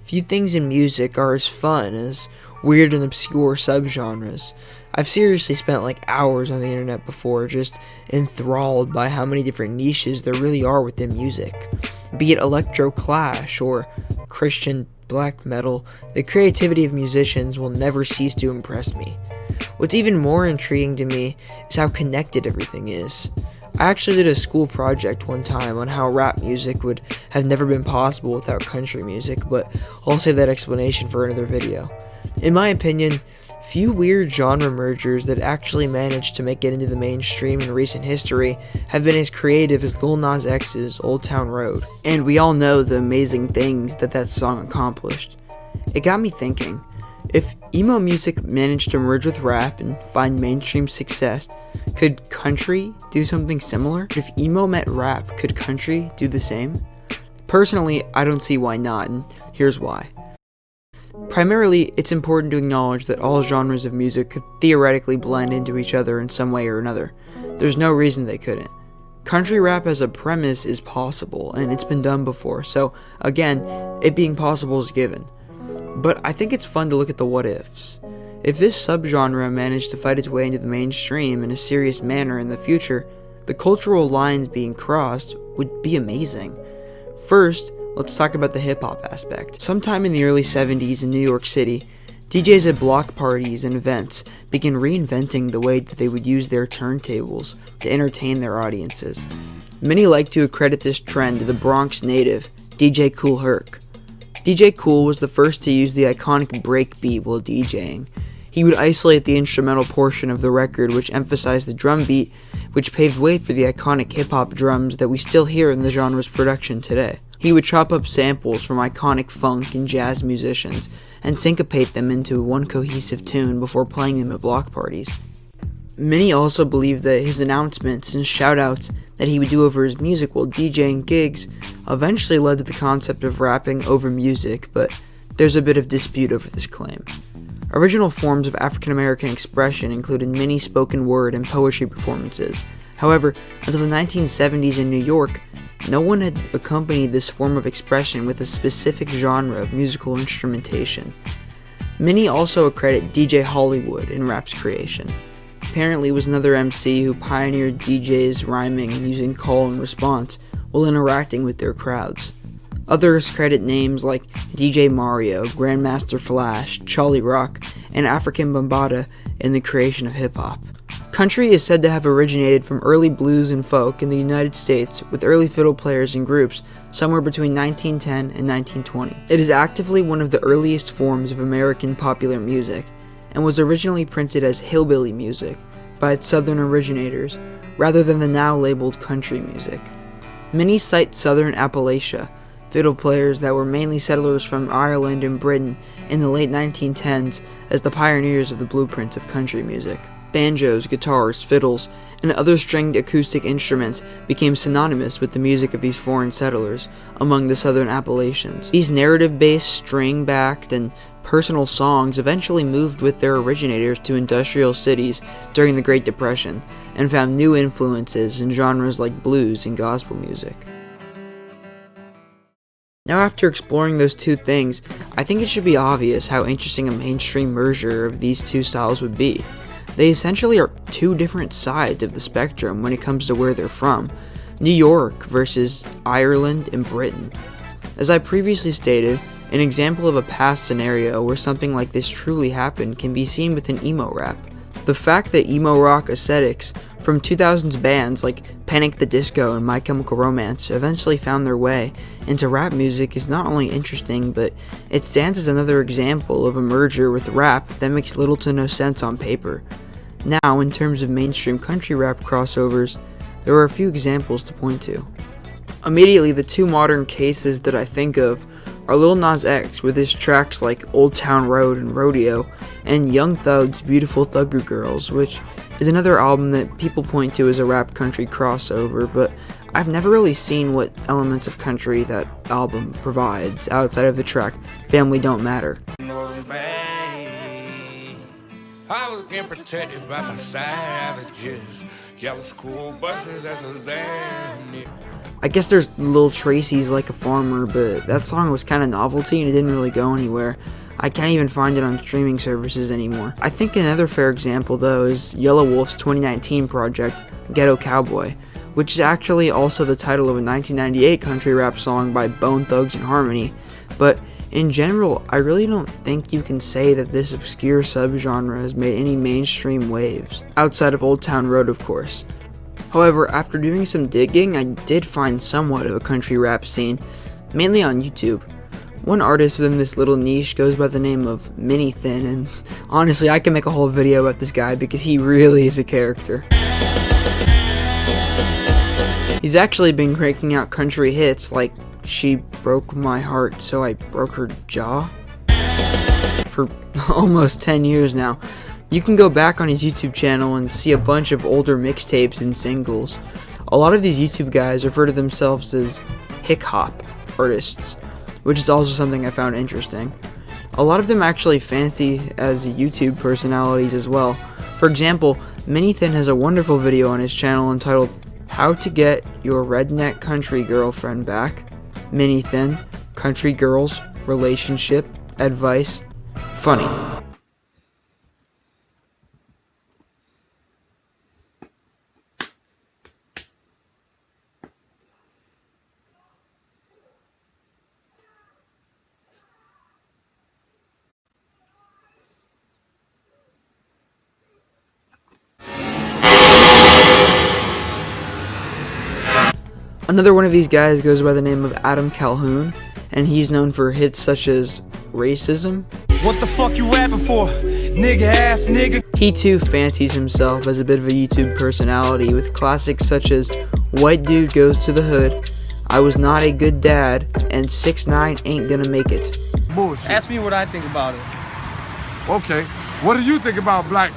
Few things in music are as fun as weird and obscure subgenres. I've seriously spent like hours on the internet before, just enthralled by how many different niches there really are within music. Be it electro clash or Christian black metal, the creativity of musicians will never cease to impress me. What's even more intriguing to me is how connected everything is. I actually did a school project one time on how rap music would have never been possible without country music, but I'll save that explanation for another video. In my opinion, few weird genre mergers that actually managed to make it into the mainstream in recent history have been as creative as Lil Nas X's Old Town Road. And we all know the amazing things that song accomplished. It got me thinking, if emo music managed to merge with rap and find mainstream success, could country do something similar? If emo met rap, could country do the same? Personally, I don't see why not, and here's why. Primarily, it's important to acknowledge that all genres of music could theoretically blend into each other in some way or another. There's no reason they couldn't. Country rap as a premise is possible, and it's been done before, so again, it being possible is given. But I think it's fun to look at the what-ifs. If this subgenre managed to fight its way into the mainstream in a serious manner in the future, the cultural lines being crossed would be amazing. First, let's talk about the hip-hop aspect. Sometime in the early 70s in New York City, DJs at block parties and events began reinventing the way that they would use their turntables to entertain their audiences. Many like to accredit this trend to the Bronx native, DJ Kool Herc. DJ Kool was the first to use the iconic break beat while DJing. He would isolate the instrumental portion of the record, which emphasized the drum beat, which paved way for the iconic hip-hop drums that we still hear in the genre's production today. He would chop up samples from iconic funk and jazz musicians and syncopate them into one cohesive tune before playing them at block parties. Many also believe that his announcements and shoutouts that he would do over his music while DJing gigs eventually led to the concept of rapping over music, but there's a bit of dispute over this claim. Original forms of African American expression included many spoken word and poetry performances. However, until the 1970s in New York, no one had accompanied this form of expression with a specific genre of musical instrumentation. Many also accredit DJ Hollywood in rap's creation. Apparently was another MC who pioneered DJs rhyming and using call and response while interacting with their crowds. Others credit names like DJ Mario, Grandmaster Flash, Charlie Rock, and African Bambaataa in the creation of hip-hop. Country is said to have originated from early blues and folk in the United States with early fiddle players and groups somewhere between 1910 and 1920. It is actively one of the earliest forms of American popular music and was originally printed as hillbilly music by its southern originators rather than the now labeled country music. Many cite southern Appalachia fiddle players that were mainly settlers from Ireland and Britain in the late 1910s as the pioneers of the blueprints of country music. Banjos, guitars, fiddles, and other stringed acoustic instruments became synonymous with the music of these foreign settlers among the southern Appalachians. These narrative-based, string-backed, and personal songs eventually moved with their originators to industrial cities during the Great Depression and found new influences in genres like blues and gospel music. Now, after exploring those two things, I think it should be obvious how interesting a mainstream merger of these two styles would be. They essentially are two different sides of the spectrum when it comes to where they're from. New York versus Ireland and Britain. As I previously stated, an example of a past scenario where something like this truly happened can be seen within emo rap. The fact that emo rock aesthetics from 2000s bands like Panic! At the Disco and My Chemical Romance eventually found their way into rap music is not only interesting, but it stands as another example of a merger with rap that makes little to no sense on paper. Now, in terms of mainstream country rap crossovers, there are a few examples to point to. Immediately, the two modern cases that I think of are Lil Nas X with his tracks like Old Town Road and Rodeo, and Young Thug's Beautiful Thugger Girls, which is another album that people point to as a rap country crossover, but I've never really seen what elements of country that album provides outside of the track Family Don't Matter. I was getting protected by my savages. Yellow school buses, that's a zany. I guess there's Lil Tracy's Like a Farmer, but that song was kind of novelty and it didn't really go anywhere. I can't even find it on streaming services anymore. I think another fair example though is Yellow Wolf's 2019 project, Ghetto Cowboy, which is actually also the title of a 1998 country rap song by Bone Thugs and Harmony. But in general, I really don't think you can say that this obscure subgenre has made any mainstream waves, outside of Old Town Road of course. However, after doing some digging, I did find somewhat of a country rap scene, mainly on YouTube. One artist within this little niche goes by the name of Mini Thin, and honestly, I can make a whole video about this guy because he really is a character. He's actually been cranking out country hits like She Broke My Heart So I Broke Her Jaw for almost 10 years now. You can go back on his YouTube channel and see a bunch of older mixtapes and singles. A lot of these YouTube guys refer to themselves as hick hop artists, which is also something I found interesting. A lot of them actually fancy as YouTube personalities as well. For example, Mini Thin has a wonderful video on his channel entitled How to Get Your Redneck Country Girlfriend Back. Mini Thin, Country Girls, Relationship, Advice, Funny. Another one of these guys goes by the name of Adam Calhoun, and he's known for hits such as Racism. What the fuck you rapping for, nigga ass nigga? He too fancies himself as a bit of a YouTube personality with classics such as White Dude Goes to the Hood, I Was Not a Good Dad, and 6ix9ine Ain't Gonna Make It. Bullshit. Ask me what I think about it. Okay. What do you think about black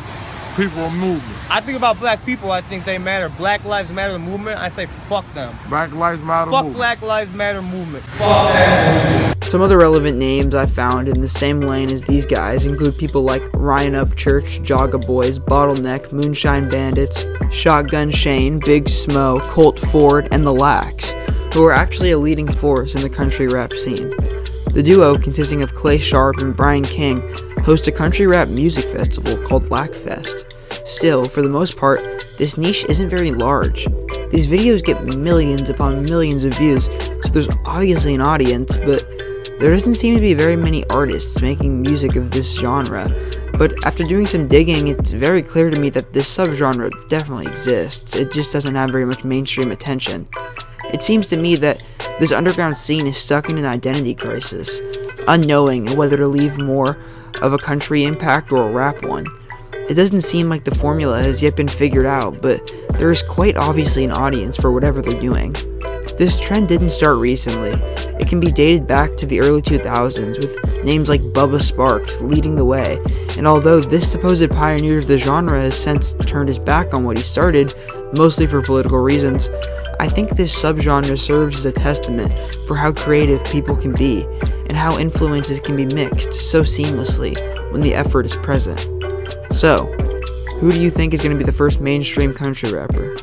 people movement? I think about black people, I think they matter. Black Lives Matter movement, I say fuck them. Black Lives Matter Fuck movement. Black Lives Matter movement. Fuck that. Some other relevant names I found in the same lane as these guys include people like Ryan Upchurch, Jogga Boys, Bottleneck, Moonshine Bandits, Shotgun Shane, Big Smo, Colt Ford, and the Lax, who are actually a leading force in the country rap scene. The duo, consisting of Clay Sharp and Brian King, hosts a country rap music festival called Lackfest. Still, for the most part, this niche isn't very large. These videos get millions upon millions of views, so there's obviously an audience, but there doesn't seem to be very many artists making music of this genre. But after doing some digging, it's very clear to me that this subgenre definitely exists. It just doesn't have very much mainstream attention. It seems to me that this underground scene is stuck in an identity crisis, unknowing whether to leave more of a country impact or a rap one. It doesn't seem like the formula has yet been figured out, but there is quite obviously an audience for whatever they're doing. This trend didn't start recently. It can be dated back to the early 2000s, with names like Bubba Sparks leading the way, and although this supposed pioneer of the genre has since turned his back on what he started, mostly for political reasons, I think this subgenre serves as a testament for how creative people can be, and how influences can be mixed so seamlessly when the effort is present. So, who do you think is going to be the first mainstream country rapper?